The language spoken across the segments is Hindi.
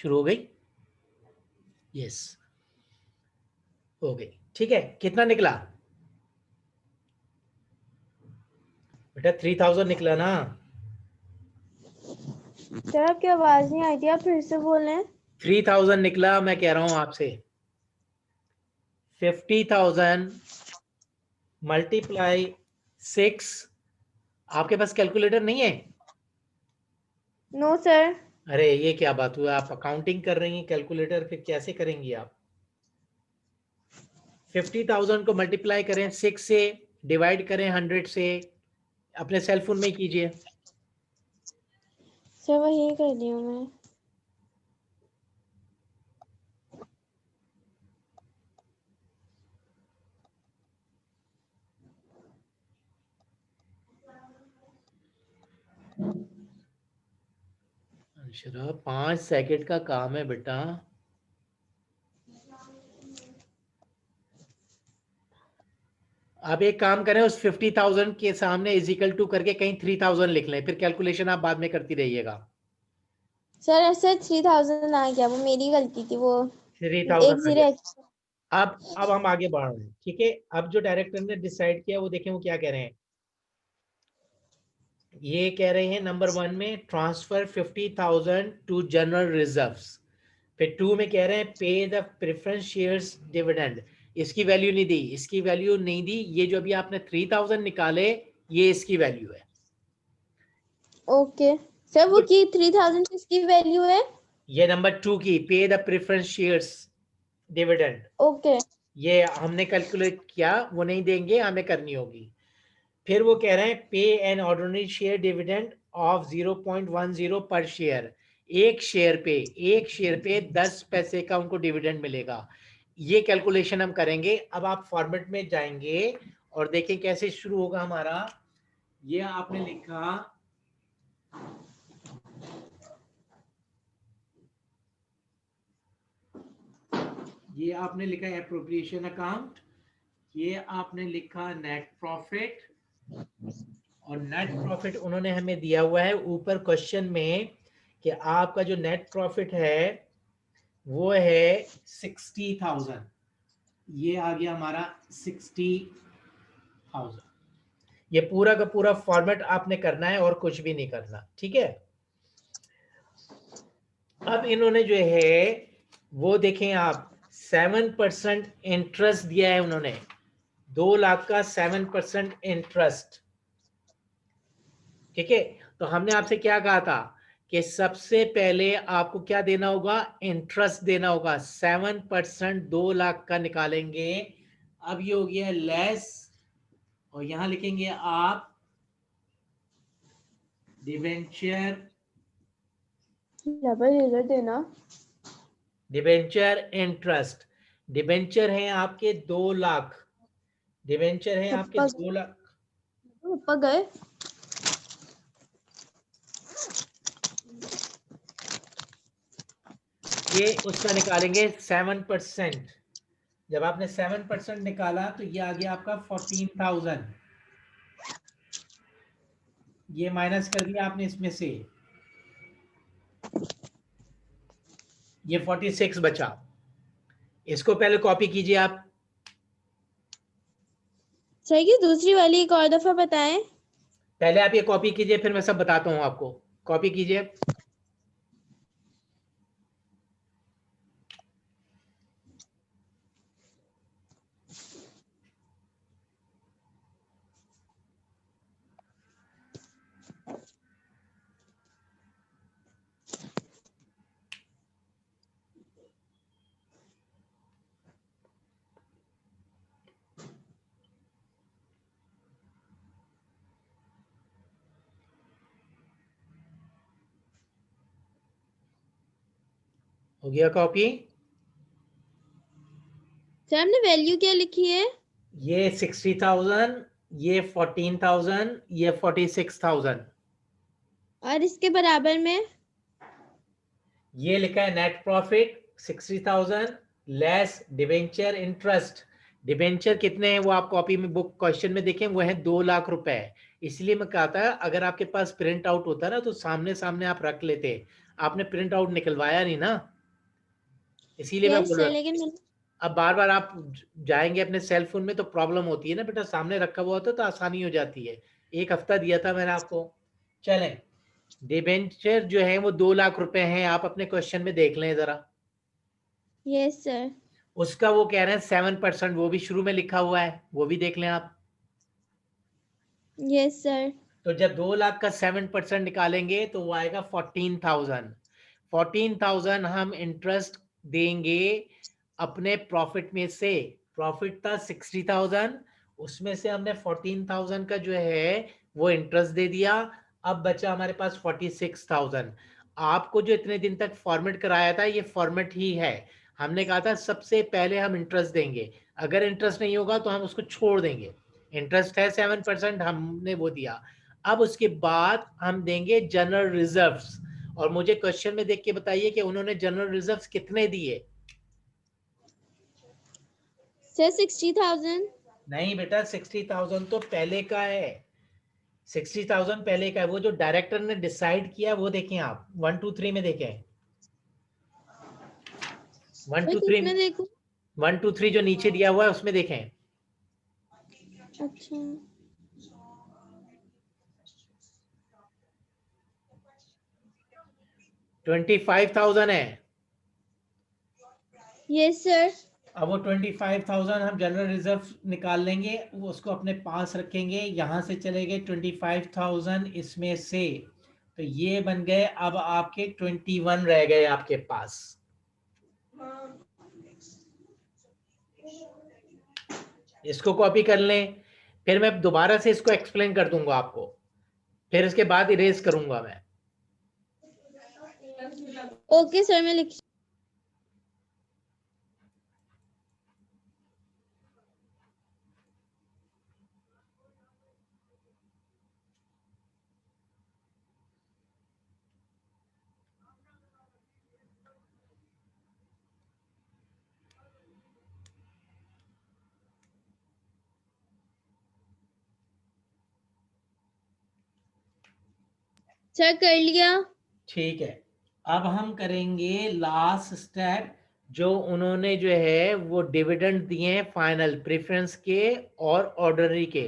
शुरू हो गई? यस, हो गई। ठीक है, कितना निकला बेटा? 3000 निकला ना? सर आपकी आवाज नहीं आई थी, आप फिर से बोलें। 3000 निकला। मैं कह रहा हूं आपसे 50,000 मल्टीप्लाई 6। आपके पास कैलकुलेटर नहीं है? No sir. अरे ये क्या बात हुआ, आप अकाउंटिंग कर रही हैं, कैलकुलेटर फिर कैसे करेंगी आप? 50,000 को मल्टीप्लाई करें 6 से, डिवाइड करें 100 से। अपने सेल फोन में ही कीजिए। सर वही कर रही हूँ मैं। अक्षरा 5 सेकंड का काम है बेटा। आप एक काम करें, उस 50,000 के सामने इजिकल टू करके कहीं 3000 लिख लें, फिर कैलकुलेशन आप बाद में करती रहिएगा। सर ऐसे 3000 आ गया, वो मेरी गलती थी, वो 3000 एक आ जीरो गया। एक्स्ट्रा। अब हम आगे बढ़ रहे हैं। ठीक है, अब जो डायरेक्टर ने डिसाइड किया वो देखें वो क्या कह रहे हैं। ये कह रहे हैं नंबर 1 में ट्रांसफर 50,000 टू जनरल रिजर्व्स। फिर 2 में कह रहे हैं पे द प्रेफरेंस शेयर्स डिविडेंड। इसकी वैल्यू नहीं दी, इसकी वैल्यू नहीं दी। ये जो अभी आपने 3000 निकाले, ये इसकी वैल्यू है। ओके सर, वो की 3000 किसकी वैल्यू है? ये नंबर 2 की, पे the preference shares dividend. Okay ये हमने कैलकुलेट किया, वो नहीं देंगे, हमें करनी होगी। फिर वो कह रहे हैं पे an ordinary share dividend of 0.10 पर शेयर। एक शेयर पे 10 पैसे का उनको डिविडेंड मिलेगा। ये कैलकुलेशन हम करेंगे। अब आप फॉर्मेट में जाएंगे और देखें कैसे शुरू होगा हमारा। ये आपने लिखा, ये आपने लिखा एप्रोप्रिएशन अकाउंट, ये आपने लिखा नेट प्रॉफिट, और नेट प्रॉफिट उन्होंने हमें दिया हुआ है ऊपर क्वेश्चन में कि आपका जो नेट प्रॉफिट है वो है 60,000। ये आ गया हमारा 60,000। ये पूरा का पूरा फॉर्मेट आपने करना है और कुछ भी नहीं करना। ठीक है, अब इन्होंने जो है वो देखें आप 7% इंटरेस्ट दिया है उन्होंने। 2 लाख का 7% इंटरेस्ट। ठीक है, तो हमने आपसे क्या कहा था कि सबसे पहले आपको क्या देना होगा? इंटरेस्ट देना होगा। 7% 2 लाख का निकालेंगे। अब ये हो गया लेस, और यहां लिखेंगे आप डिबेंचर, डबल इधर देना। Debenture interest. डिबेंचर है आपके 2 लाख, डिबेंचर है आपके पप्पा 2 लाख। पप्पा गए। ये उसका निकालेंगे 7%। जब आपने 7% निकाला तो ये आ गया आपका 14,000। ये माइनस कर दिया आपने इसमें से, ये 46 बचा। इसको पहले कॉपी कीजिए आप। सर की दूसरी वाली एक और दफा बताएं। पहले आप ये कॉपी कीजिए, फिर मैं सब बताता हूं आपको। कॉपी कीजिए। हो गया कॉपी? सर हमने वैल्यू क्या लिखी है? ये 60,000, ये 14,000, ये 46,000। और इसके बराबर में? ये लिखा है net profit 60,000 less debenture interest. Debenture कितने हैं वो आप कॉपी में बुक क्वेश्चन में देखें, वो है 2 लाख रुपए। इसलिए मैं कहा था अगर आपके पास प्रिंट आउट होता ना तो सामने सामने आप रख लेते। आपने प्रिंट आउट निकलवाया नहीं ना, इसीलिए मैं बोल सर रहा हूँ। लेकिन अब बार बार आप जाएंगे अपने सेल फोन में तो प्रॉब्लम होती है ना बेटा, सामने रखा हुआ होता तो आसानी हो जाती है। 1 हफ्ता दिया था मैंने आपको। चलें, डिबेंचर जो है वो 2 लाख रुपए हैं, आप अपने क्वेश्चन में देख लें जरा। Yes sir. उसका वो कह रहे हैं 7%, वो भी शुरू में लिखा हुआ है, वो भी देख लें आप। Yes sir. तो जब 2 लाख का 7% निकालेंगे तो वो आएगा 14,000। 14,000 हम इंटरेस्ट देंगे अपने प्रॉफिट में से। प्रॉफिट था 60,000, उसमें से हमने 14,000 का जो है वो इंटरेस्ट दे दिया। अब बचा हमारे पास 46,000। आपको जो इतने दिन तक फॉर्मेट कराया था ये फॉर्मेट ही है। हमने कहा था सबसे पहले हम इंटरेस्ट देंगे, अगर इंटरेस्ट नहीं होगा तो हम उसको छोड़ देंगे। इंटरेस्ट है 7%, हमने वो दिया। अब उसके बाद हम देंगे जनरल रिजर्व्स, और मुझे क्वेश्चन में देख के बताइए कि उन्होंने जनरल रिजर्व्स कितने दिए। सर 60,000। नहीं बेटा, 60,000 तो पहले का है। 60,000 पहले का है। वो जो डायरेक्टर ने डिसाइड किया वो देखें आप, 1 2 3 में देखें। 1 2 3, किसमें देखूं? 1 2 3 जो नीचे दिया हुआ है उसमें देखें। अच्छा 25,000 है। Yes sir. अब वो 25,000 हम जनरल रिजर्व निकाल लेंगे, वो उसको अपने पास रखेंगे। यहां से चले गए 25,000 इसमें से, तो ये बन गए अब आपके 21 रह गए आपके पास। इसको कॉपी कर लें, फिर मैं दोबारा से इसको एक्सप्लेन कर दूंगा आपको, फिर इसके बाद इरेज करूंगा मैं। ओके सर मैं लिख। सर कर लिया। ठीक है, अब हम करेंगे लास्ट स्टेप। जो उन्होंने जो है वो डिविडेंड दिए हैं फाइनल, प्रेफरेंस के और ऑर्डिनरी के।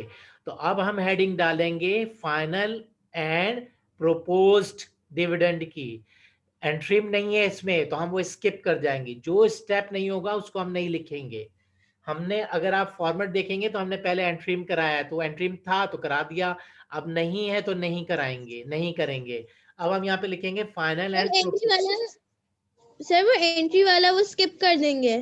तो अब हम हेडिंग डालेंगे फाइनल एंड प्रोपोज्ड डिविडेंड की। एंट्रीम नहीं है इसमें तो हम वो स्किप कर जाएंगे, जो स्टेप नहीं होगा उसको हम नहीं लिखेंगे। हमने, अगर आप फॉर्मेट देखेंगे तो हमने पहले एंट्रीम कराया है, तो एंट्रीम था तो करा दिया, अब नहीं है तो नहीं कराएंगे, नहीं करेंगे। अब हम यहाँ पे लिखेंगे फाइनल सर एंड। एंट्री वाला, सर वो एंट्री वाला वो स्किप कर देंगे।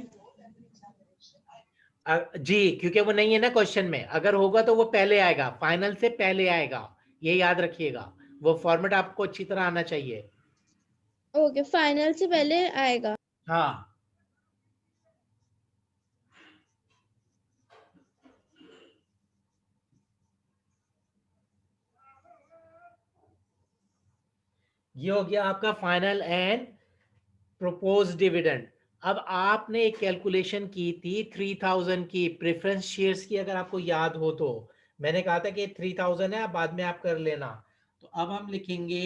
जी, क्योंकि वो नहीं है ना क्वेश्चन में, अगर होगा तो वो पहले आएगा, फाइनल से पहले आएगा, ये याद रखिएगा। वो फॉर्मेट आपको अच्छी तरह आना चाहिए। ओके फाइनल से पहले आएगा। हाँ, ये हो गया आपका फाइनल एंड प्रोपोज डिविडेंड। अब आपने एक कैलकुलेशन की थी 3,000 की प्रेफरेंस शेयर्स की, अगर आपको याद हो तो मैंने कहा था कि 3,000 है, बाद में आप कर लेना। तो अब हम लिखेंगे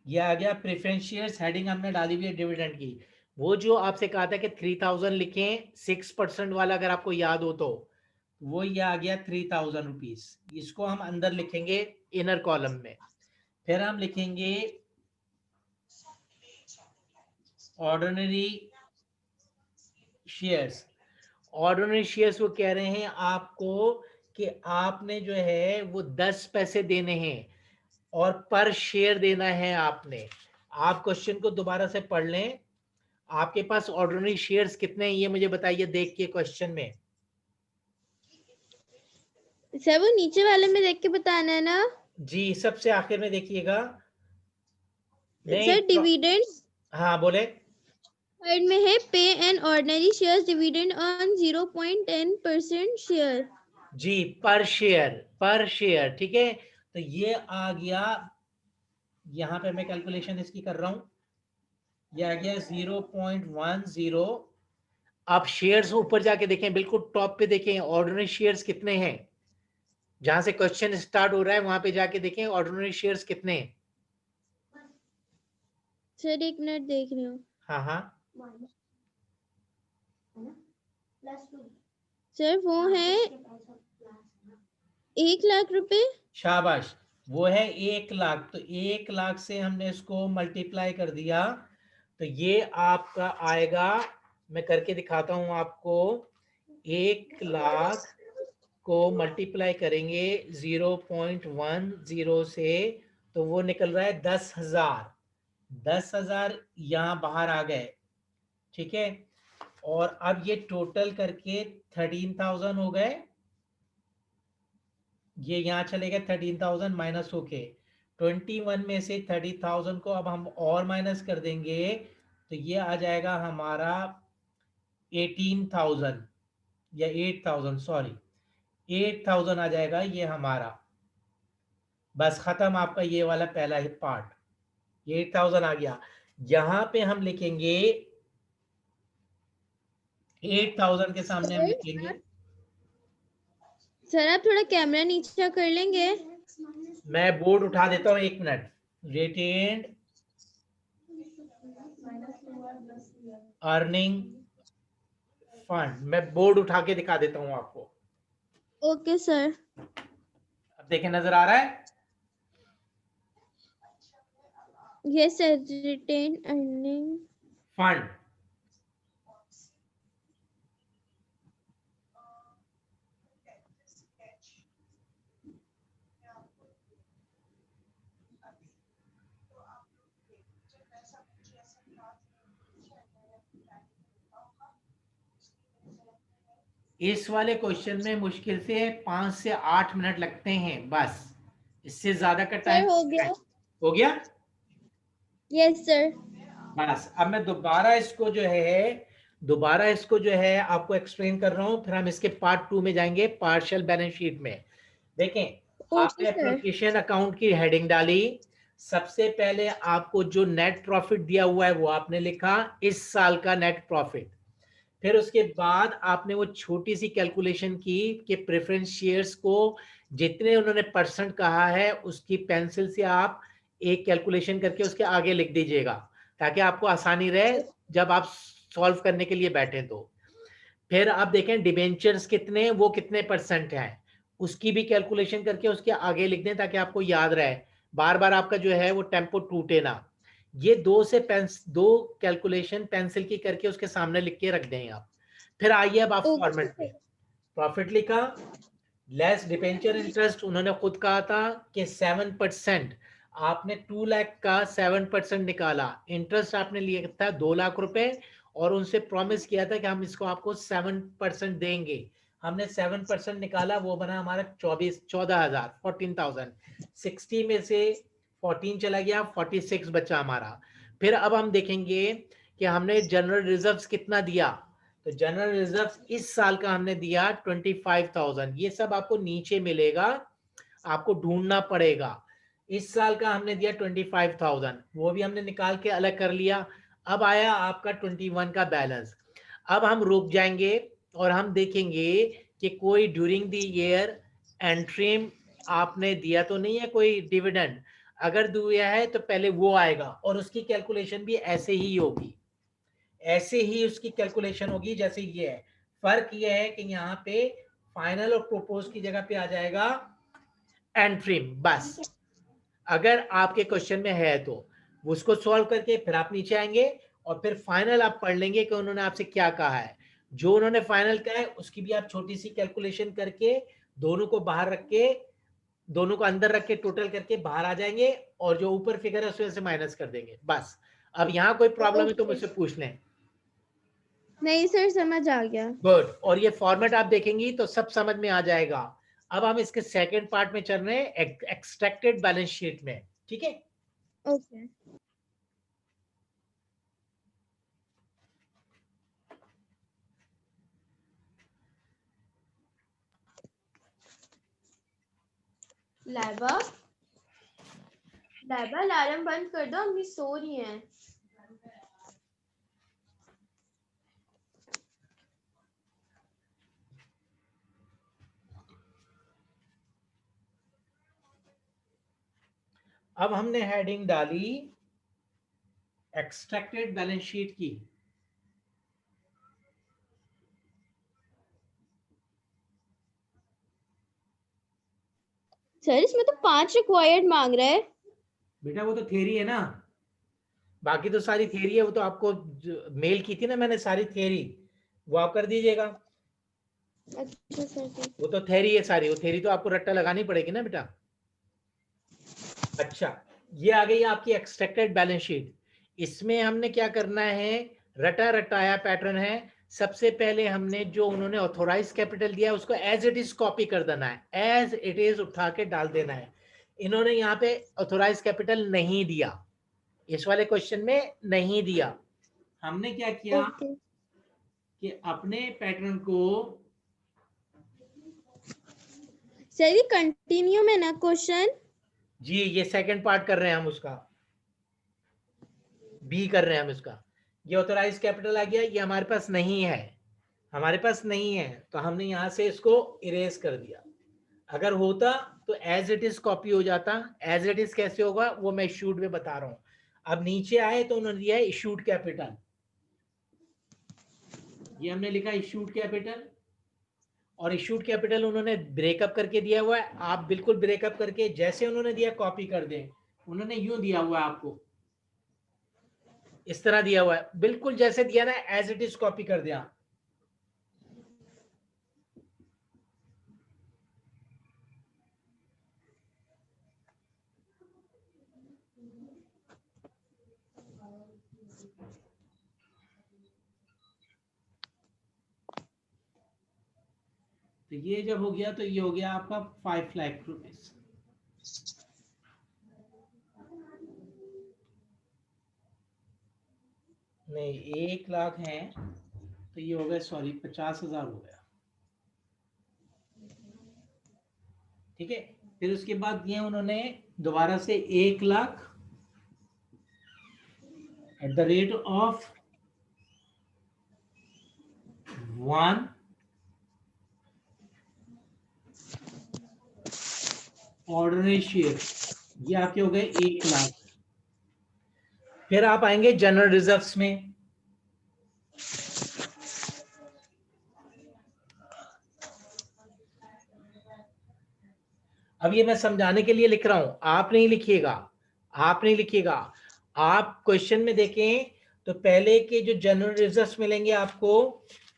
ये आ गया प्रेफरेंस शेयर्स, हेडिंग हमने डाली हुई है डिविडेंड की। वो जो आपसे कहा था कि 3,000 लिखें 6% वाला, अगर आपको याद हो तो वो ये आ गया 3,000 रुपीज। इसको हम अंदर लिखेंगे इनर कॉलम में। फिर हम लिखेंगे ऑर्डिनरी शेयर्स। ऑर्डिनरी शेयर्स वो कह रहे हैं आपको कि आपने जो है वो 10 पैसे देने हैं और पर शेयर देना है आपने। आप क्वेश्चन को दोबारा से पढ़ लें। आपके पास ऑर्डिनरी शेयर्स कितने हैं ये मुझे बताइए देख के क्वेश्चन में। सर वो नीचे वाले में देख के बताना है ना। जी, सबसे आखिर में देखिएगा। नहीं, सर डिविडेंड हाँ बोले। थर्ड में है पे and ordinary shares dividend on 0.10% share. जी, पर शेयर, पर शेयर, ठीक है। तो ये आ गया, यहां पे मैं कैलकुलेशन इसकी कर रहा हूं, ये आ गया 0.10। आप शेयर्स ऊपर जाके देखें, बिल्कुल टॉप पे देखें ऑर्डिनरी शेयर्स कितने हैं। जहां से क्वेश्चन स्टार्ट हो रहा है वहां पे जाके देखें ऑर्डिनरी शेयर्स कितने हैं। सर 1 मिनट देख रही हूँ। हाँ हाँ सर वो है 1 लाख रुपए। शाबाश, वो है 1 लाख। तो 1 लाख से हमने इसको मल्टीप्लाई कर दिया तो ये आपका आएगा, मैं करके दिखाता हूं आपको। 1 लाख को मल्टीप्लाई करेंगे 0.10 से तो वो निकल रहा है 10,000। 10,000 यहाँ बाहर आ गए, ठीक है। और अब ये टोटल करके 13,000 हो गए। ये यहाँ चले गए 13,000 माइनस होके 21 में से 30,000 को अब हम और माइनस कर देंगे तो ये आ जाएगा हमारा 18,000 या 8,000, सॉरी 8,000 आ जाएगा ये हमारा। बस खत्म आपका ये वाला पहला ही पार्ट, ये 8,000 आ गया। यहां पे हम लिखेंगे 8,000 के सामने हम लिखेंगे, सर आप थोड़ा कैमरा नीचे कर लेंगे। मैं बोर्ड उठा देता हूँ 1 मिनट। रिटेन्ड अर्निंग फंड, मैं बोर्ड उठा के दिखा देता हूं आपको। Okay sir. अब देखें, नजर आ रहा है। Yes sir, retain earning fund इस वाले क्वेश्चन में मुश्किल से 5 से 8 मिनट लगते हैं बस, इससे ज्यादा का टाइम सर हो गया। हो गया। Yes sir. बस अब मैं दोबारा इसको जो है आपको एक्सप्लेन कर रहा हूं, फिर हम इसके पार्ट 2 में जाएंगे, पार्शियल बैलेंस शीट में। देखें, ओके आपने सर। एप्लीकेशन अकाउंट की हेडिंग डाली। सबसे पहले आपको जो नेट प्रॉफिट दिया हुआ है वो आपने लिखा, इस साल का नेट प्रॉफिट। फिर उसके बाद आपने वो छोटी सी कैलकुलेशन की कि प्रेफरेंस शेयर्स को जितने उन्होंने परसेंट कहा है उसकी पेंसिल से आप एक कैलकुलेशन करके उसके आगे लिख दीजिएगा, ताकि आपको आसानी रहे जब आप सॉल्व करने के लिए बैठे। तो फिर आप देखें डिबेंचर्स कितने, वो कितने परसेंट हैं, उसकी भी कैलकुलेशन करके उसके आगे लिख दें ताकि आपको याद रहे, बार बार आपका जो है वो टेम्पो टूटे ना। ये दो कैलकुलेशन पेंसिल की करके उसके सामने लिख के रख दें आप। फिर आइए अब आप ओके फॉर्मेट में प्रॉफिट लिखा, लेस डिबेंचर इंटरेस्ट। उन्होंने खुद कहा था कि 7%, आपने 2 लाख का 7% निकाला। इंटरेस्ट आपने लिया था 2 लाख रुपए और उनसे प्रॉमिस किया था कि हम इसको आपको 7% देंगे। हमने 7% निकाला, वो बना हमारा 14,000, 14,000। 60 में से 14 चला गया, 46 बचा हमारा। फिर अब हम देखेंगे कि हमने जनरल रिजर्व्स कितना दिया। तो जनरल रिजर्व इस साल का हमने दिया 25,000। ये सब आपको नीचे मिलेगा, आपको ढूंढना पड़ेगा। इस साल का हमने दिया 25,000, वो भी हमने निकाल के अलग कर लिया। अब आया आपका 21 का बैलेंस। अब हम रुक जाएंगे और हम देखेंगे कि कोई ड्यूरिंग द ईयर एंट्रीम आपने दिया तो नहीं है कोई डिविडेंड। अगर दिया है तो पहले वो आएगा और उसकी कैलकुलेशन भी ऐसे ही होगी, ऐसे ही उसकी कैलकुलेशन होगी जैसे ये है। फर्क ये है कि यहाँ पे फाइनल और प्रोपोज की जगह पे आ जाएगा एंट्रीम बस। अगर आपके क्वेश्चन में है तो उसको सॉल्व करके फिर आप नीचे आएंगे और फिर फाइनल आप पढ़ लेंगे कि उन्होंने आपसे क्या कहा है। जो उन्होंने फाइनल कहा है उसकी भी आप छोटी सी कैलकुलेशन करके दोनों को बाहर रख के, दोनों को अंदर रख के टोटल करके बाहर आ जाएंगे और जो ऊपर फिगर है उसमें से माइनस कर देंगे बस। अब यहाँ कोई प्रॉब्लम है तो मुझसे पूछ लें। नहीं सर, समझ आ गया। गुड, और ये फॉर्मेट आप देखेंगी तो सब समझ में आ जाएगा। अब हम इसके सेकंड पार्ट में चल रहे हैं, एक्सट्रैक्टेड बैलेंस शीट में, ठीक है। ओके। लाइबा, लाइबा अलार्म बंद कर दो, अम्मी सो रही हैं। अब हमने हेडिंग डाली एक्सट्रैक्टेड बैलेंस शीट की। सर इसमें तो 5 रिक्वायर्ड मांग रहा है। बेटा वो तो थ्योरी है ना, बाकी तो सारी थ्योरी है, वो तो आपको मेल की थी ना मैंने सारी थ्योरी, वो आप कर दीजिएगा। अच्छा सर ठीक। वो तो थ्योरी है सारी, वो थ्योरी तो आपको रट्टा लगानी पड़ेगी ना बेटा। अच्छा, ये आ गई आपकी एक्सट्रैक्टेड बैलेंस शीट। इसमें हमने क्या करना है, रटा रटाया पैटर्न है। सबसे पहले हमने जो उन्होंने ऑथोराइज कैपिटल दिया है उसको एज इट इज कॉपी कर देना है, एज इट इज उठा के डाल देना है। इन्होंने यहाँ पे ऑथोराइज कैपिटल नहीं दिया, इस वाले क्वेश्चन में नहीं दिया। हमने क्या किया ओके कि अपने पैटर्न को, सर ये कंटिन्यू में ना क्वेश्चन। जी ये सेकंड पार्ट कर रहे हैं हम, उसका बी कर रहे हैं हम इसका। ये ऑथोराइज कैपिटल आ गया, ये हमारे पास नहीं है, हमारे पास नहीं है, तो हमने यहां से इसको इरेज कर दिया। अगर होता तो एज इट इज कॉपी हो जाता। एज इट इज कैसे होगा वो मैं इशूड में बता रहा हूं। अब नीचे आए तो उन्होंने दिया है इशूड कैपिटल, ये हमने लिखा इशूड कैपिटल, और इशूड कैपिटल उन्होंने ब्रेकअप करके दिया हुआ है। आप बिल्कुल ब्रेकअप करके जैसे उन्होंने दिया कॉपी कर दें। उन्होंने यूं दिया हुआ है आपको, इस तरह दिया हुआ है, बिल्कुल जैसे दिया ना एज इट इज कॉपी कर दिया। तो ये जब हो गया तो ये हो गया आपका 5 लाख रुपीज। नहीं 1 लाख है तो ये हो गया, सॉरी 50,000 हो गया। ठीक है, फिर उसके बाद दिए उन्होंने दोबारा से 1 lakh at the rate of 1 ordinary share, ये आपके हो गए 1 लाख। फिर आप आएंगे जनरल रिजर्व्स में। अब ये मैं समझाने के लिए लिख रहा हूं, आप नहीं लिखिएगा, आप नहीं लिखिएगा। आप क्वेश्चन में देखें तो पहले के जो जनरल रिजर्व्स मिलेंगे आपको,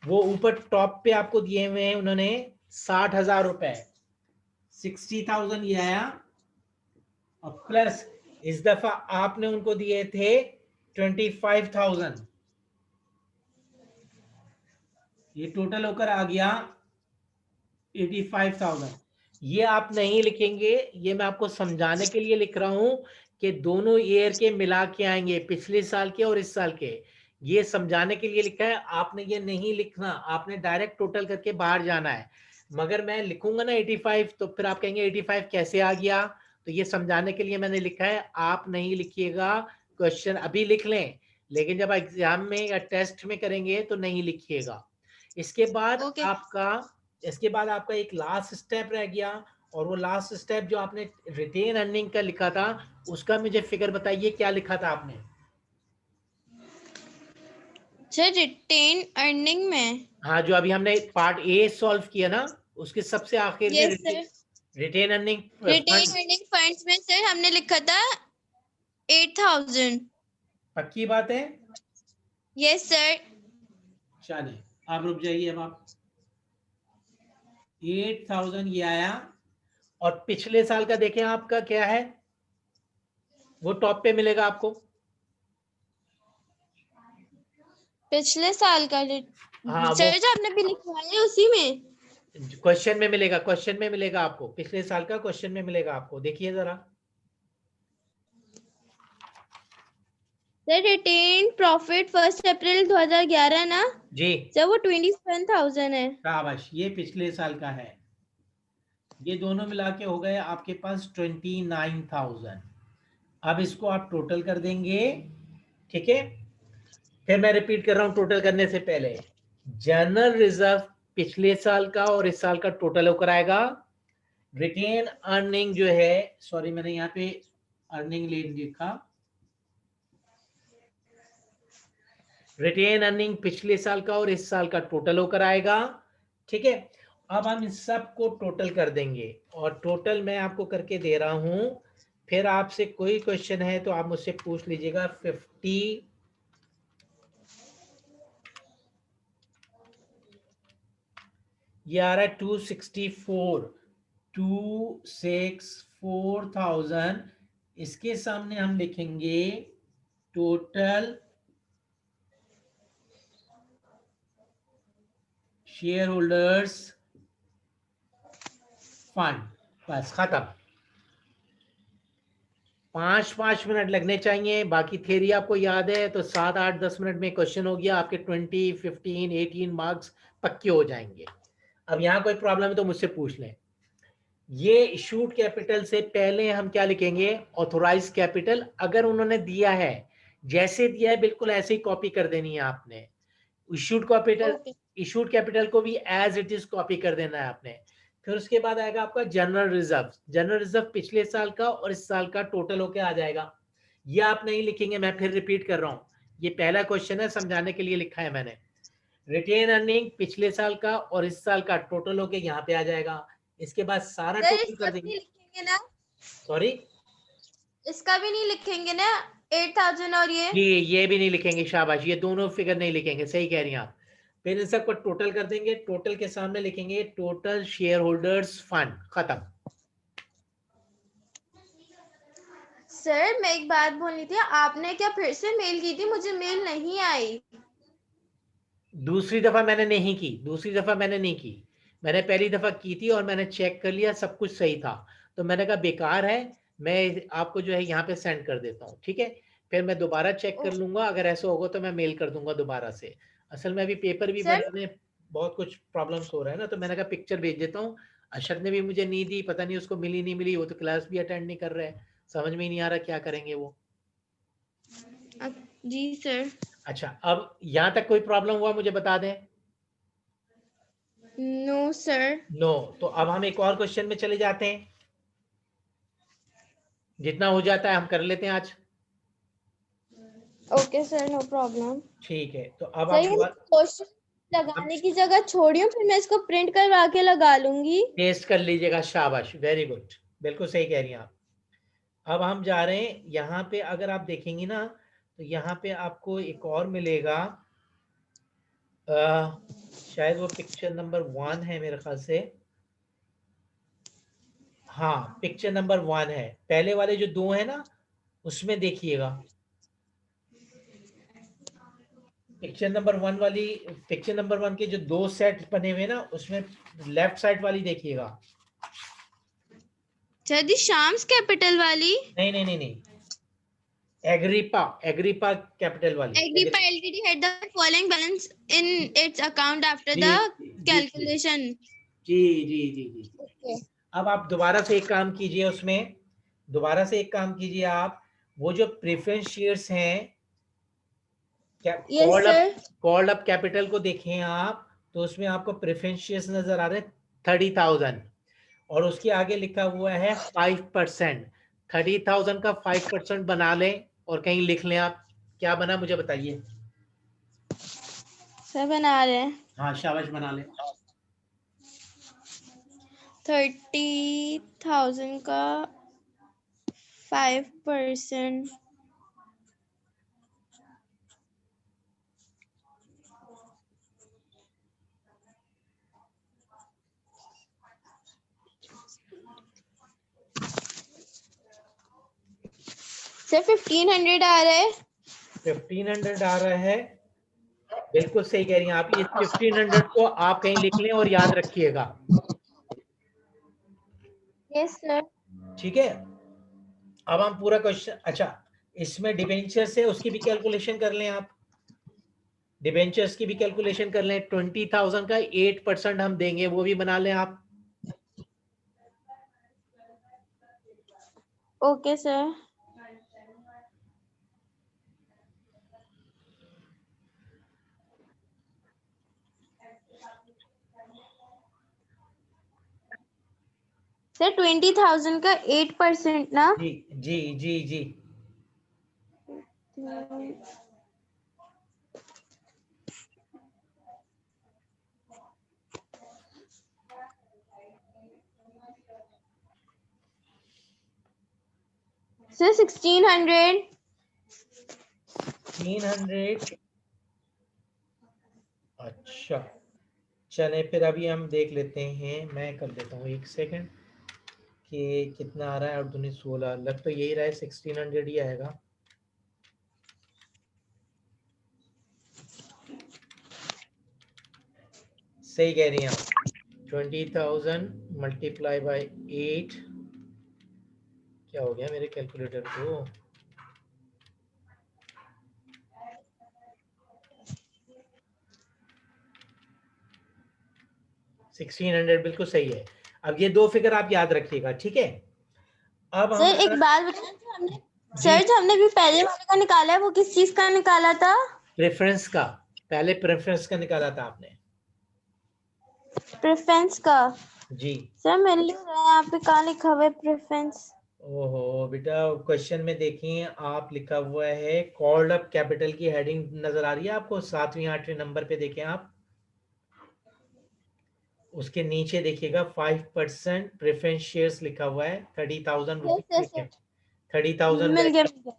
वो ऊपर टॉप पे आपको दिए हुए हैं उन्होंने 60,000 रुपए, 60,000 ये आया, और प्लस इस दफा आपने उनको दिए थे 25,000, ये टोटल होकर आ गया 85,000। ये आप नहीं लिखेंगे, ये मैं आपको समझाने के लिए लिख रहा हूं कि दोनों ईयर के मिला के आएंगे, पिछले साल के और इस साल के। ये समझाने के लिए लिखा है, आपने ये नहीं लिखना, आपने डायरेक्ट टोटल करके बाहर जाना है। मगर मैं लिखूंगा ना 85 तो फिर आप कहेंगे 85 कैसे आ गया, तो ये समझाने के लिए मैंने लिखा है, आप नहीं लिखिएगा। क्वेश्चन अभी लिख लें, लेकिन जब एग्जाम में या टेस्ट में करेंगे तो नहीं लिखिएगा। इसके बाद ओके आपका, इसके बाद आपका एक लास्ट स्टेप रह गया, और वो लास्ट स्टेप जो आपने रिटेन अर्निंग का लिखा था, उसका मुझे फिगर बताइए क्या लिखा था आपने। सर रिटेन अर्निंग में। हाँ, जो अभी हमने पार्ट ए सॉल्व किया ना, उसके सबसे आखिर में yes sir retain earning retain fund. Earning funds में सर हमने लिखा था 8,000। पक्की बात है, यस सर चलिए आप रुक जाइए। अब आप 8,000 ये आया, और पिछले साल का देखें आपका क्या है, वो टॉप पे मिलेगा आपको। पिछले साल का हाँ वो सर जो आपने भी लिखवाया है उसी में। क्वेश्चन में मिलेगा, क्वेश्चन में मिलेगा आपको, पिछले साल का क्वेश्चन में मिलेगा आपको, देखिए जरा। सर रिटेन प्रॉफिट 1 अप्रैल 2011 ना जी सर वो 27,000 है। शाबाश, ये पिछले साल का है। ये दोनों मिला के हो गए आपके पास 29,000। अब इसको आप टोटल कर देंगे, ठीक है। फिर मैं रिपीट कर रहा हूं, टोटल करने से पहले जनरल रिजर्व पिछले साल का और इस साल का टोटल होकर आएगा। रिटेन अर्निंग जो है, सॉरी मैंने यहाँ पे अर्निंग लिखा, रिटेन अर्निंग पिछले साल का और इस साल का टोटल होकर आएगा। ठीक है, अब हम इस सब को टोटल कर देंगे और टोटल मैं आपको करके दे रहा हूं। फिर आपसे कोई क्वेश्चन है तो आप मुझसे पूछ लीजिएगा। 50 ये आ रहा है 264,000। इसके सामने हम लिखेंगे टोटल शेयर होल्डर्स फंड। बस खत्म। 5-5 मिनट लगने चाहिए, बाकी थ्योरी आपको याद है तो 7-8-10 मिनट में क्वेश्चन हो गया, आपके 20, 15, 18 मार्क्स पक्के हो जाएंगे। अब यहाँ कोई प्रॉब्लम है तो मुझसे पूछ लें। ये इशूड कैपिटल से पहले हम क्या लिखेंगे? Authorise capital. अगर उन्होंने दिया है, जैसे दिया है बिल्कुल ऐसे ही कॉपी कर देनी है आपने। Issued capital, okay issued capital को भी एज इट इज कॉपी कर देना है आपने। फिर उसके बाद आएगा आपका जनरल रिजर्व। जनरल रिजर्व पिछले साल का और इस साल का टोटल होके आ जाएगा। ये आप नहीं लिखेंगे, मैं फिर रिपीट कर रहा हूं, ये पहला क्वेश्चन है, समझाने के लिए लिखा है मैंने। रिटेन अर्निंग पिछले साल का और इस साल का टोटल होके यहाँ पे आ जाएगा। इसके बाद सारा सर, टोटल इसका कर भी देंगे। नहीं लिखेंगे ना? सॉरी, इसका भी नहीं लिखेंगे ना? 8,000 और ये भी नहीं लिखेंगे, शाबाश, ये दोनों फिगर नहीं लिखेंगे, सही कह रही हैं आप। फिर इन सबको टोटल कर देंगे, टोटल के सामने लिखेंगे टोटल शेयर होल्डर्स फंड। खत्म। सर, मैं एक बात बोलनी थी। आपने क्या फिर से मेल की थी? मुझे मेल नहीं आई। दूसरी दफा मैंने नहीं की, दूसरी दफा मैंने नहीं की। मैंने पहली दफा की थी और मैंने चेक कर लिया, सब कुछ सही था। तो मैंने कहा बेकार है, मैं आपको जो है यहाँ पे सेंड कर देता हूँ। ठीक है, फिर मैं दोबारा चेक कर लूंगा, अगर ऐसा होगा तो मैं मेल कर दूंगा दोबारा से। असल में अभी पेपर भी सर, बनाने बहुत कुछ प्रॉब्लम्स हो रहा है ना, तो मैंने कहा पिक्चर भेज देता हूँ। अशरद ने भी मुझे नहीं दी, पता नहीं उसको मिली नहीं मिली, वो तो क्लास भी अटेंड नहीं कर रहा है, समझ में ही नहीं आ रहा क्या करेंगे वो। जी सर। अच्छा, अब यहाँ तक कोई प्रॉब्लम हुआ मुझे बता दें। No sir. नो, तो अब हम एक और क्वेश्चन में चले जाते हैं, जितना हो जाता है हम कर लेते हैं आज। Okay sir, no problem. ठीक है, तो अब सर, आप ये दोबारा क्वेश्चन लगाने की जगह छोड़ियो, फिर मैं इसको प्रिंट करवा के लगा लूंगी। टेस्ट कर लीजिएगा। शाबाश, वेरी गुड, बिल्कुल सही कह रही हैं आप। अब हम जा रहे हैं यहाँ पे, अगर आप देखेंगी ना तो यहाँ पे आपको एक और मिलेगा। शायद वो पिक्चर नंबर 1 है मेरे ख्याल से। हाँ, पिक्चर नंबर 1 है, पहले वाले जो दो है ना उसमें देखिएगा। पिक्चर नंबर 1 वाली, पिक्चर नंबर 1 के जो दो सेट बने हुए ना उसमें लेफ्ट साइड वाली देखिएगा। सर, शाम्स कैपिटल वाली? नहीं नहीं नहीं नहीं, एग्रीपा, एग्रीपा कैपिटल वाली। Agripa Ltd had the following balance in its account after जी the जी जी calculation. जी जी जी जी जी। Okay. अब आप दोबारा से एक काम कीजिए, उसमें दोबारा से एक काम कीजिए आप, वो जो प्रेफरेंस शेयर्स हैं, क्या Yes, called up, sir. Called up capital को देखें आप, तो उसमें आपको प्रेफरेंस शेयर्स नजर आ रहे हैं 30,000, और उसके आगे लिखा हुआ है 5%। 30,000 का 5% बना लें और कहीं लिख लें आप, क्या बना मुझे बताइए। 7 आ रहे हैं। हाँ शाबाश, बना लें। 30,000 का 5%। सर, 1,500 आ रहा है। 1,500 आ रहा है, बिल्कुल सही कह रही हैं आप। इस 1,500 को आप कहीं लिख लें और याद रखिएगा। Yes, sir. ठीक है, अब हम पूरा क्वेश्चन, अच्छा इसमें डिबेंचर्स है उसकी भी कैलकुलेशन कर लें आप। डिबेंचर्स की भी कैलकुलेशन कर लें, 20,000 का 8% हम देंगे, वो भी बना लें आप। Okay, sir. सर 20,000 का 8% ना? जी जी जी जी। सर 1600। 300। अच्छा चले फिर अभी हम देख लेते हैं, मैं कर लेता हूँ 1 सेकंड कि कितना आ रहा है। और 16 लग तो यही रहा है, 1600 ही आएगा। सही कह रही हैं आप। 20,000 मल्टीप्लाई बाय 8। क्या हो गया मेरे कैलकुलेटर को? 1600 बिल्कुल सही है। अब ये दो फिगर आप याद रखिएगा, ठीक है। अब सर हमारा एक बात बताएं, जी, जो हमने भी पहले वाले का निकाला है वो किस चीज का निकाला था? प्रेफरेंस का। पहले प्रेफरेंस का निकाला था आपने। प्रेफरेंस का? जी। सर मिल नहीं रहा है, यहाँ पे कहाँ लिखा हुआ है प्रेफरेंस? ओहो बेटा, क्वेश्चन में देखिए आप लिखा हुआ है कॉल्ड अप कैपिटल की हेडिंग नजर आ रही है आपको? 7वें 8वें नंबर पे देखें आप, उसके नीचे देखिएगा 5% प्रेफरेंस शेयर्स लिखा हुआ है, 30,000 यस रुपीज यस लिखे। सर, 30,000 मिल गया मिल गया।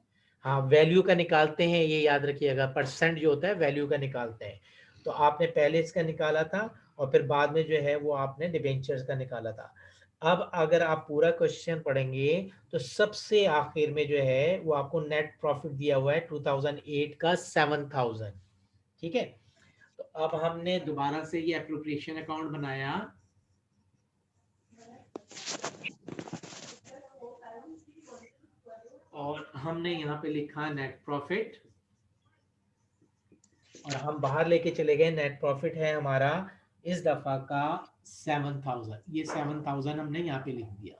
हाँ वैल्यू का निकालते हैं, ये याद रखिएगा। परसेंट जो होता है वैल्यू का निकालते हैं। तो आपने पहले इसका निकाला था और फिर बाद में जो है वो आपने डिबेंचर्स का निकाला था। अब अगर आप पूरा क्वेश्चन पढ़ेंगे तो सबसे आखिर में जो है वो आपको नेट प्रॉफिट दिया हुआ है 2008 का 7,000। ठीक है। तो अब हमने दोबारा से ये एप्रोप्रिएशन अकाउंट बनाया और हमने यहाँ पे लिखा नेट प्रॉफिट और हम बाहर लेके चले गए। नेट प्रॉफिट है हमारा इस दफा का 7,000। ये 7,000 हमने यहाँ पे लिख दिया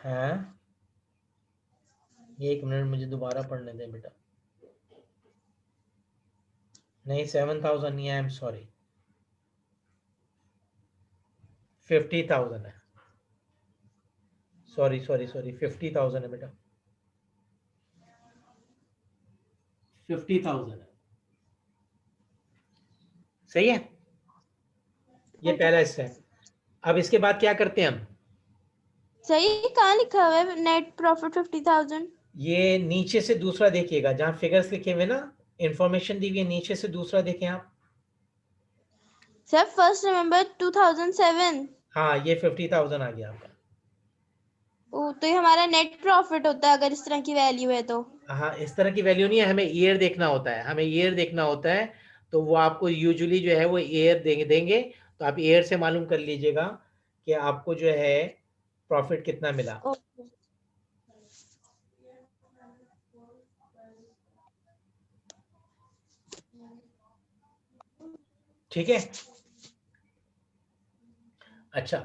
है। 1 मिनट मुझे दोबारा पढ़ने दें बेटा। नहीं 7,000 नहीं है, आई एम सॉरी, 50,000 है। सॉरी सॉरी सॉरी, 50,000 है बेटा, 50,000 है। सही है। ये पहला स्टेप। अब इसके बाद क्या करते हैं हम? सही, कहाँ लिखा हुआ है नेट प्रॉफिट 50,000? ये नीचे से दूसरा देखिएगा जहां फिगर्स लिखे हुए ना, इंफॉर्मेशन दी हुई है, नीचे से दूसरा देखें आप। सर 1 नवंबर 2007। हाँ ये 50,000 आ गया आपका। ओ, तो ये हमारा नेट प्रॉफिट होता है अगर इस तरह की वैल्यू है तो? हाँ इस तरह की वैल्यू नहीं है, हमें ईयर देखना होता है, हमें ईयर देखना होता है। तो वो आपको यूजुअली जो है वो ईयर देंगे। तो आप ईयर से मालूम कर लीजिएगा कि आपको जो है प्रॉफिट कितना मिला। ओके। ठीक है। अच्छा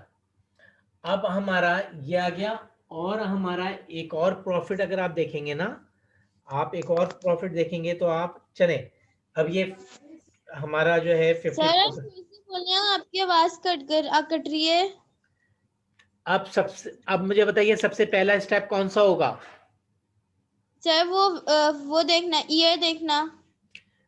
अब हमारा ये आ गया। और हमारा एक और प्रॉफिट अगर आप देखेंगे ना, आप एक और प्रॉफिट देखेंगे तो आप चले। अब ये हमारा जो है सर आप 50,000। फिर से बोलिए, आपकी आवाज कट रही है। अब मुझे बताइए सबसे पहला स्टेप कौन सा होगा? सर वो देखना, ईयर देखना।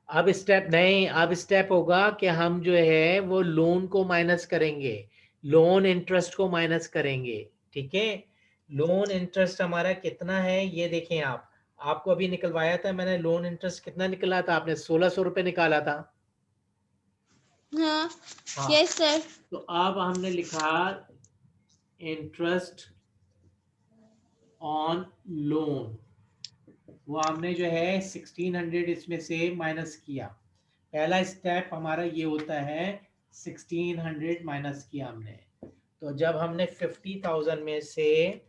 अब स्टेप नहीं, अब स्टेप होगा कि हम जो है वो लोन को माइनस करेंगे, लोन इंटरेस्ट को माइनस करेंगे। ठीक है। लोन इंटरेस्ट हमारा कितना है ये देखें आप। आपको अभी निकलवाया था मैंने, लोन इंटरेस्ट कितना निकला था? आपने 1,600 रुपये निकाला था। हाँ। हाँ। Yes sir. तो अब हमने लिखा इंटरेस्ट ऑन लोन, वो हमने जो है 1,600 इसमें से माइनस किया। पहला स्टेप हमारा ये होता है, 1,600 माइनस किया हमने। तो जब हमने 50,000 में से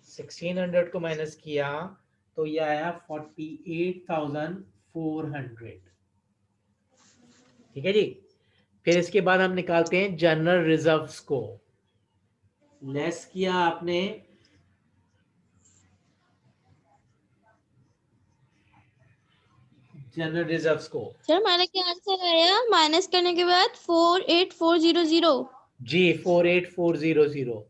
1,600 को माइनस किया तो ये आया 48,400। ठीक है जी। फिर इसके बाद हम निकालते हैं जनरल रिजर्व्स को। लेस किया आपने जनरल रिजर्व्स को। सर हमारा क्या आंसर आया माइनस करने के बाद 48400। जी 48400।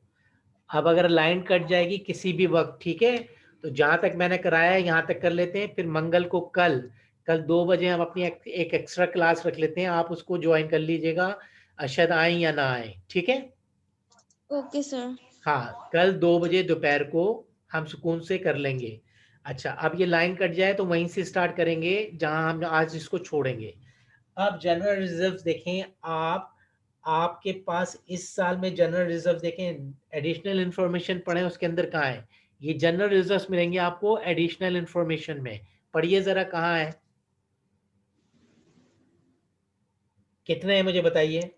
अब अगर लाइन कट जाएगी किसी भी वक्त, ठीक है, तो जहां तक मैंने कराया है यहाँ तक कर लेते हैं, फिर मंगल को कल 2 बजे हम अपनी एक एक्स्ट्रा क्लास रख लेते हैं, आप उसको ज्वाइन कर लीजिएगा, शायद आए या ना आए, ठीक है। Okay sir. हाँ, कल 2 बजे दोपहर को हम सुकून से कर लेंगे। अच्छा, अब ये लाइन कट जाए तो वहीं से स्टार्ट करेंगे जहां हम आज इसको छोड़ेंगे। अब जनरल रिजर्व्स देखें आप, आपके पास इस साल में जनरल रिजर्व देखें, एडिशनल इंफॉर्मेशन पढ़ें, उसके अंदर कहाँ है ये जनरल रिजर्व्स मिलेंगे आपको एडिशनल इंफॉर्मेशन में। पढ़िए जरा कहाँ है, कितने हैं मुझे बताइए।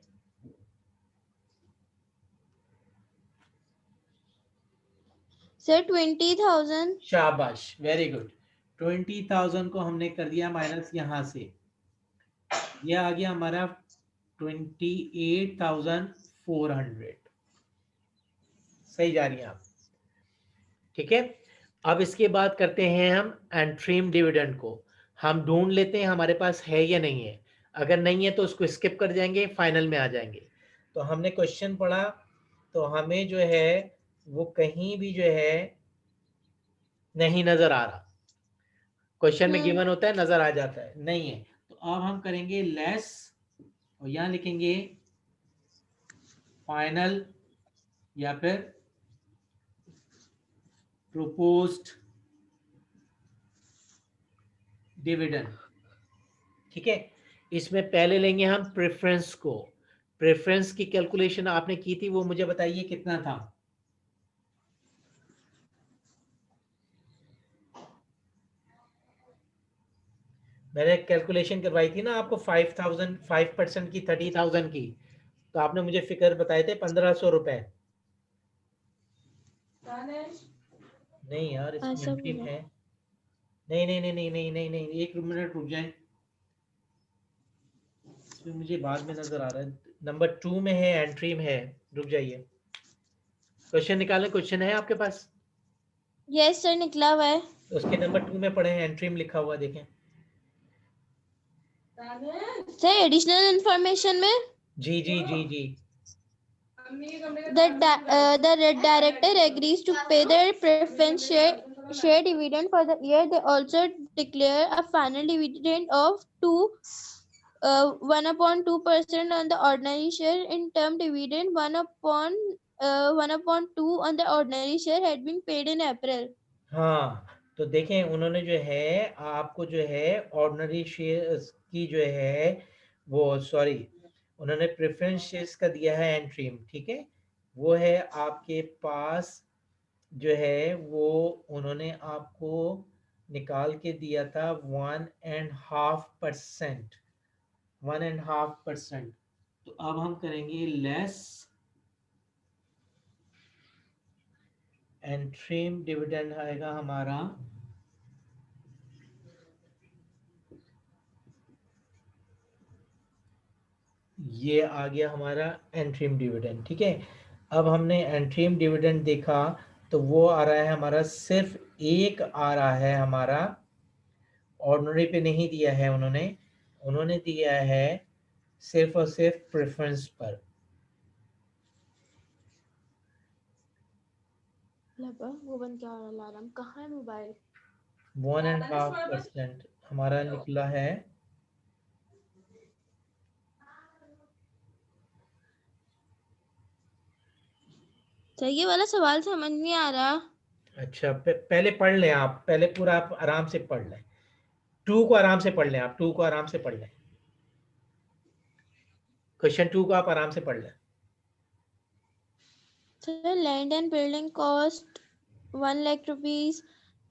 सर 20,000। शाबाश, वेरी गुड। 20,000 को हमने कर दिया माइनस यहाँ से, ये आ गया हमारा 28,400। सही जा रही हैं आप, ठीक है। अब इसके बाद करते हैं हम एंट्रीम डिविडेंड को, हम ढूंढ लेते हैं हमारे पास है या नहीं है, अगर नहीं है तो उसको स्किप कर जाएंगे, फाइनल में आ जाएंगे। तो हमने क्वेश्चन पढ़ा तो हमें जो है वो कहीं भी जो है नहीं नजर आ रहा, क्वेश्चन में गिवन होता है नजर आ जाता है, नहीं है। तो अब हम करेंगे लेस और यहां लिखेंगे फाइनल या फिर प्रोपोज्ड डिविडेंड, ठीक है। इसमें पहले लेंगे हम प्रेफरेंस को, प्रेफरेंस की कैलकुलेशन आपने की थी वो मुझे बताइए कितना था। मैंने कैलकुलेशन करवाई थी ना आपको 5,000 5% की 30,000 की, तो आपने मुझे फिगर बताए थे 1,500 रुपए। नहीं यार इसमें ऐसा एंट्री बोला। है, नहीं नहीं नहीं नहीं नहीं नहीं नहीं, एक मिनट रुक जाए, इसमें मुझे बाद में नजर आ रहा है, नंबर 2 में है, एंट्री में है, रुक जाइए, क्वेश्चन निकालें, क्वेश्चन है आपके पास, यस सर निकला हुआ है। उसके नंबर 2 में पढ़े हैं, एंट्री में लिखा हुआ देखें। सर एडिशनल इंफॉर्मेशन में जी जी जी जी। the director agrees to pay their preference share dividend for the year. They also declare a final dividend of 1/2% on the ordinary share. In term dividend 1/2 on the ordinary share had been paid in April. हाँ, तो देखें उन्होंने जो है आपको जो है ऑर्डिनरी शेयर्स की जो है वो सॉरी, उन्होंने प्रेफरेंस शेयर्स का दिया है एंट्रीम, ठीक है, वो है आपके पास जो है वो उन्होंने आपको निकाल के दिया था 1.5%, 1.5%। तो अब हम करेंगे लेस एंट्रीम डिविडेंड आएगा हमारा ये आ गया हमारा एंट्रीम डिविडेंड, ठीक है। अब हमने एंट्रीम डिविडेंड देखा तो वो आ रहा है हमारा, सिर्फ एक आ रहा है हमारा, ऑर्डिनरी पे नहीं दिया है उन्होंने, उन्होंने दिया है सिर्फ और सिर्फ प्रेफरेंस पर। वो बंद क्या हो रहा अलार्म, कहाँ है मोबाइल? 1.5% हमारा निकला है। ये वाला सवाल समझ नहीं आ रहा। अच्छा पहले पढ़ लें आप, पहले पूरा आप आराम से पढ़ लें, 2 को आराम से पढ़ लें, आप 2 को आराम से पढ़ लें, क्वेश्चन 2 को आप आराम से पढ़ लें। Sir, land and building cost 1 lakh rupees,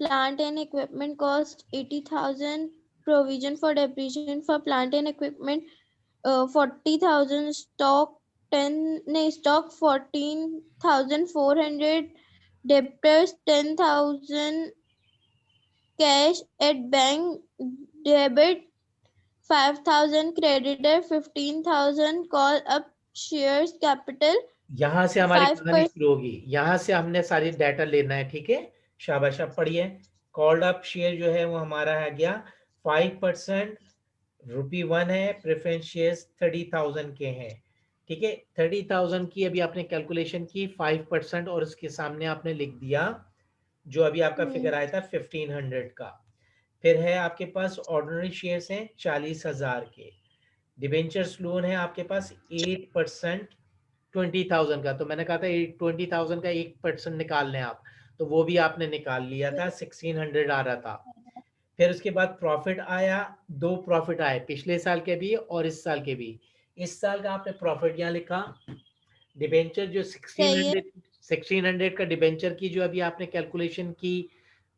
plant and equipment cost 80,000, provision for depreciation for plant and equipment 40,000, stock 14,400, debtors 10,000, cash at bank debit 5,000, creditor 15,000, call up shares capital यहां से हमारी कहानी 5%. शुरू होगी, यहां से हमने सारी डाटा लेना है, ठीक है। शाबाश, अब पढ़िए। कॉल्ड अप शेयर जो है वो हमारा है गया 5% ₹1 है, प्रेफरेंस शेयर्स 30,000 के हैं, ठीक है। 30,000 की अभी आपने कैलकुलेशन की, 5% और उसके सामने आपने लिख दिया जो अभी आपका फिगर आया था 1500 का। फिर है आपके पास ऑर्डिनरी शेयर्स हैं 40,000 के, डिबेंचर्स लोन है आपके पास 8% 20,000 का, तो मैंने कहा था 20,000 का 1% निकाल लें आप, तो वो भी आपने निकाल लिया था, 1600 आ रहा था। फिर उसके बाद प्रॉफिट आया, 2 प्रॉफिट आए, पिछले साल के भी और इस साल के भी। इस साल का आपने प्रॉफिट यहाँ लिखा, डिबेंचर जो सही है। 1600 का डिबेंचर की जो अभी आपने कैलकुलेशन की,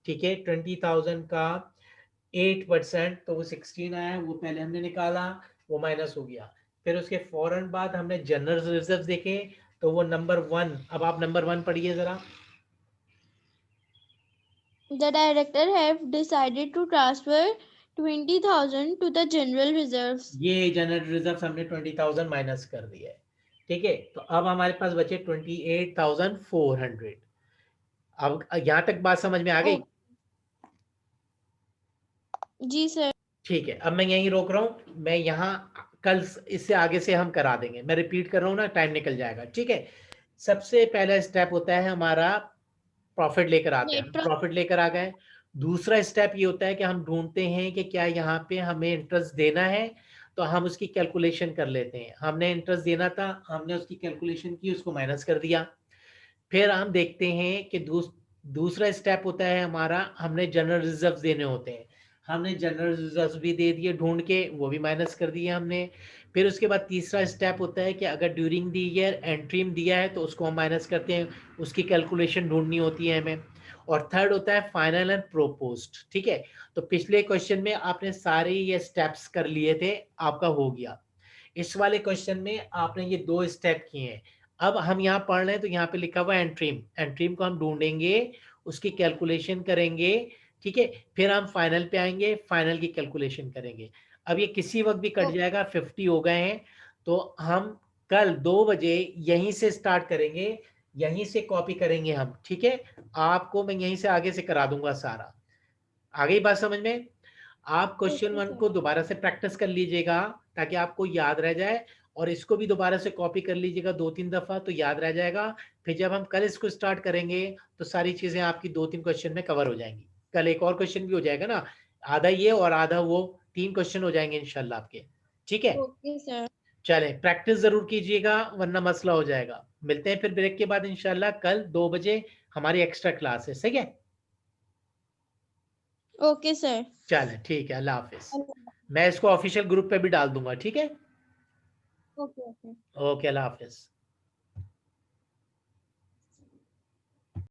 ठीक है, 20,000 का 8%, तो वो 16 आया, वो पहले हमने निकाला, वो माइनस हो गया। फिर उसके फौरन बाद हमने जनरल रिजर्व देखे, तो वो नंबर 1, अब आप नंबर 1 पढ़िए जरा। The director have decided to transfer 20,000 to the general reserves. ये जनरल रिजर्व हमने 20,000 माइनस कर दिया है, ठीक है। तो अब हमारे पास बचे 28,400। अब यहां तक बात समझ में आ गई? ओ, जी सर। ठीक है, अब मैं यहीं रोक रहा हूं, मैं यहाँ कल इससे आगे से हम करा देंगे, मैं रिपीट कर रहा हूँ ना, टाइम निकल जाएगा, ठीक है। सबसे पहला स्टेप होता है हमारा प्रॉफिट लेकर आते हैं, हम नेट प्रॉफिट। प्रॉफिट लेकर आ गए। दूसरा स्टेप ये होता है कि हम ढूंढते हैं कि क्या यहाँ पे हमें इंटरेस्ट देना है, तो हम उसकी कैलकुलेशन कर लेते हैं, हमने इंटरेस्ट देना था, हमने उसकी कैलकुलेशन की, उसको माइनस कर दिया। फिर हम देखते हैं कि दूसरा स्टेप होता है हमारा, हमने जनरल रिजर्व देने होते हैं, हमने जनरल रिजर्व भी दे दिए ढूंढ के, वो भी माइनस कर दिए हमने। फिर उसके बाद तीसरा स्टेप होता है कि अगर ड्यूरिंग दी ईयर एंट्रीम दिया है तो उसको हम माइनस करते हैं, उसकी कैलकुलेशन ढूंढनी होती है हमें। और थर्ड होता है फाइनल एंड प्रोपोज्ड, ठीक है। तो पिछले क्वेश्चन में आपने सारे ये स्टेप्स कर लिए थे, आपका हो गया। इस वाले क्वेश्चन में आपने ये 2 स्टेप किए हैं। अब हम यहाँ पढ़ रहे हैं, तो यहाँ पे लिखा हुआ है एंट्रीम, एंट्रीम को हम ढूंढेंगे, उसकी कैलकुलेशन करेंगे, ठीक है। फिर हम फाइनल पे आएंगे, फाइनल की कैलकुलेशन करेंगे। अब ये किसी वक्त भी कट जाएगा, 50 हो गए हैं, तो हम कल 2 बजे यहीं से स्टार्ट करेंगे, यहीं से कॉपी करेंगे हम, ठीक है। आपको मैं यहीं से आगे से करा दूंगा सारा। आ गई बात समझ में? आप क्वेश्चन ओके 1 सर। को दोबारा से प्रैक्टिस कर लीजिएगा ताकि आपको याद रह जाए, और इसको भी दोबारा से कॉपी कर लीजिएगा 2-3 दफा, तो याद रह जाएगा। फिर जब हम कल इसको स्टार्ट करेंगे तो सारी चीजें आपकी 2-3 क्वेश्चन में कवर हो जाएंगी। कल एक और क्वेश्चन भी हो जाएगा ना, आधा ये और आधा वो, 3 क्वेश्चन हो जाएंगे इंशाल्लाह आपके, ठीक है। Okay sir. चलें, प्रैक्टिस जरूर कीजिएगा वरना मसला हो जाएगा। मिलते हैं फिर ब्रेक के बाद इंशाल्लाह, कल 2 बजे हमारी एक्स्ट्रा क्लास है, सही है। Okay sir. चलें, ठीक है, अल्लाह हाफिज। मैं इसको ऑफिशियल ग्रुप पे भी डाल दूंगा, ठीक है। Okay okay. ओके, अल्लाह हाफिज।